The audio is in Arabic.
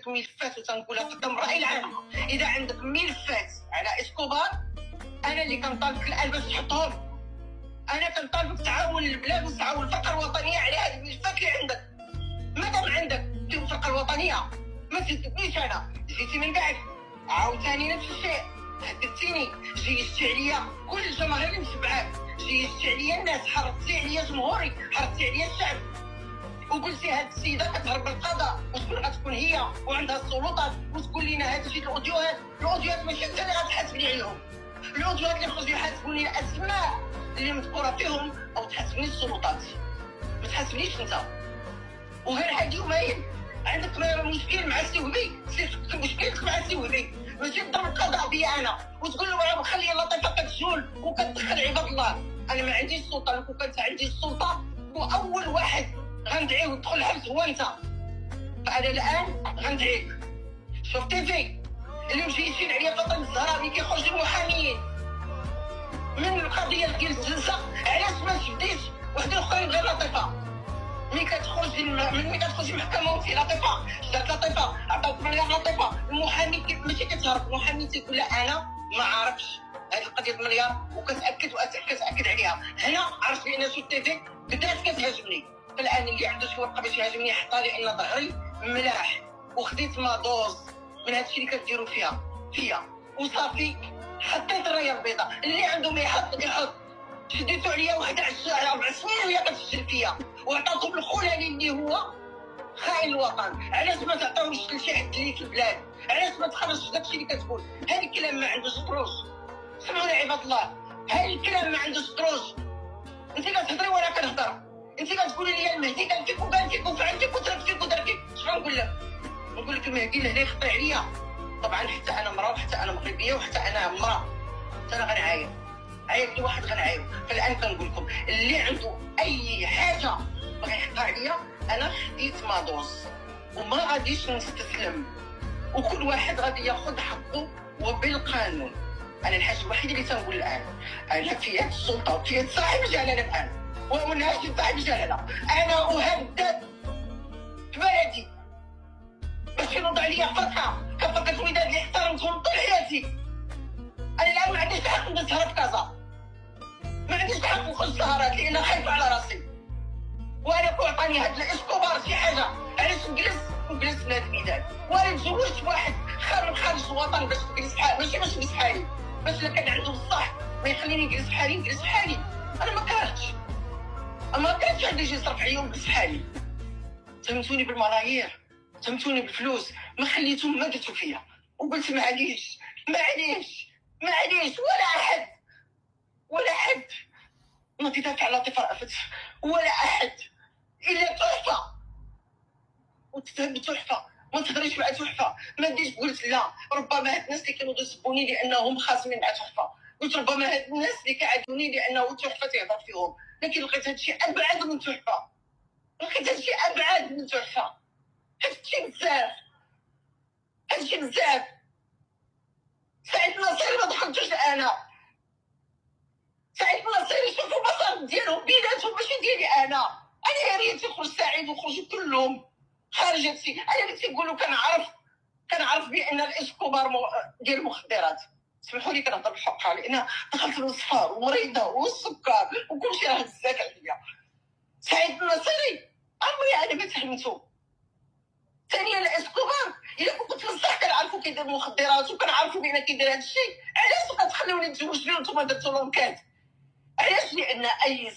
عندك ملفات وتنقولها قدام الراي العام، اذا عندك ملفات على اسكوبار انا اللي كنطالبك الان باش تحطهم. انا كنطالبك تعاون البلاد وتعاون الفقره الوطنيه على هذه الملفات اللي عندك. مادام عندك الفقره الوطنيه ما تهددنيش، انا جيتي من بعد عاوتاني نفس الشيء، هددتيني، جيشتي عليا كل الجماهير اللي متبعاك، جيشتي عليا الناس، حرضتي عليا جمهوري، حرضتي عليا الشعب، وقلتي هاد السيده كتهرب من القضاء وشكون غتكون هي وعندها السلطات وتقول لنا هاد الشيء. الاوديوهات ماشي انت اللي غتحاسبني عليهم، الاوديوهات اللي خرجوا يحاسبوني الاسماء اللي مذكوره فيهم او تحاسبني السلطات، ما تحاسبنيش انت. وغير هاد يومين عندك مشكل مع السوهبي، مشكلتك مع السوهبي ماشي تضرب القضاء بيا انا وتقول له خلي لطيفه كتجول وكتدخل عباد الله. انا ما عنديش السلطه، لو كانت عندي السلطه واول واحد غندعيه ويدخل الحبس هو انت. فانا الان غندعيك. شفتي في اللي مجيشين عليا فاطمه الزهراء ملي كيخرجوا المحاميين من القضيه ديال الجلسه، علاش ما شديش وحده اخرى غير لطيفه؟ ملي كتخرج المحكمه وانت لطيفه، شدات لطيفه، عطاوك مليار لطيفه، المحامي ماشي كتهرب، المحامي تيقول لا انا ما عارفش هذه القضيه المليار وكتاكد عليها. هنا عرفت بان شو تيفي بدات كتهاجمني. فالان اللي عنده شي ورقه باش يهاجمني يحطها لي ان ظهري ملاح، وخديت ما دوز من هادشي اللي كديروا فيا وصافي. حطيت الرايه البيضاء، اللي عنده ما يحط يحط. شديتو عليا 4 سنين وهي كتسجل فيا، وعطاتهم الخلاني اللي هو خاين الوطن. علاش ما تعطيوش لشي حد اللي في البلاد؟ علاش ما تخرجش داكشي اللي كتقول؟ هذا الكلام ما عندوش طروش. سمعوني عباد الله، هذا الكلام ما عندوش طروش. انت كتهضري وانا كنهضر، انت كتقولي لي المهدي كان فيك وكان فيك وفعل فيك وترك فيك ودار فيك. شنو نقول لك؟ نقول لك المهدي لهنا يخطي عليا. طبعا حتى انا مراه وحتى انا مغربيه وحتى انا مراه، حتى انا غنعاير عيب واحد غنعاير. فالان كنقول لكم اللي عنده اي حاجه بغى يحطها عليا، انا خديت ما دوز وما غاديش نستسلم، وكل واحد غادي ياخذ حقه وبالقانون. انا الحاجه الوحيده اللي تنقول الان، انا في يد السلطه وفي يد صاحب الجلاله الان، ومنهاش صاحب الجلاله. انا اهدد في بلدي باش ينوض عليا فتحه كفتحه الوداد اللي احترمتهم طول حياتي. انا الان ما عنديش الحق نسهر في كازا، ما عنديش الحق نخرج سهرات لان خايفه على راسي. وانا كيعطاني هاد الاسكوبار شي حاجه علاش نجلس في هاد الميدان، وانا تزوجت واحد خارج الوطن باش نجلس بحالي، ماشي باش نجلس بحالي، باش الا كان عنده بصح ما يخليني نجلس بحالي. انا ما كانتش عندي يجي يصرف عليا ونجلس بحالي. تهمتوني بالملايير، تهمتوني بالفلوس، ما خليتهم ما درتو فيا، وقلت معليش ولا احد نضي دافع على لطيفه رأفت، ولا احد الا تحفه وتتهم بتحفه. ما تهضريش مع تحفه، ما نديش قلت لا. ربما هاد الناس اللي كانوا يسبوني لانهم خاصمين مع تحفه، قلت ربما هاد الناس اللي كيعادوني لانه تحفه تيهضر فيهم، لكن لقيت هادشي ابعد من تحفه، هادشي بزاف. سعيد النصيري ما دخلتوش انا، سعيد النصيري شوفوا المصارف ديالهم بيناتهم ماشي ديالي انا يا ريت يخرج سعيد ويخرجوا كلهم خارج هادشي. انا اللي تيقولوا كنعرف بان الاسكوبار ديال المخدرات. سمحوا لي كنهضر بالحق لان دخلت للصفار ومريضه والسكر وكلشي راه هزاك عليا. سعيد النصيري عمري انا ما تهمتو. ثانيا الاسكوبار الا كنت نصح كنعرفوا كيدير المخدرات وكنعرفوا بان كيدير هذا الشيء، علاش كتخليوني نتزوج بيه وانتم درتوا لهم كات؟ علاش؟ لان اي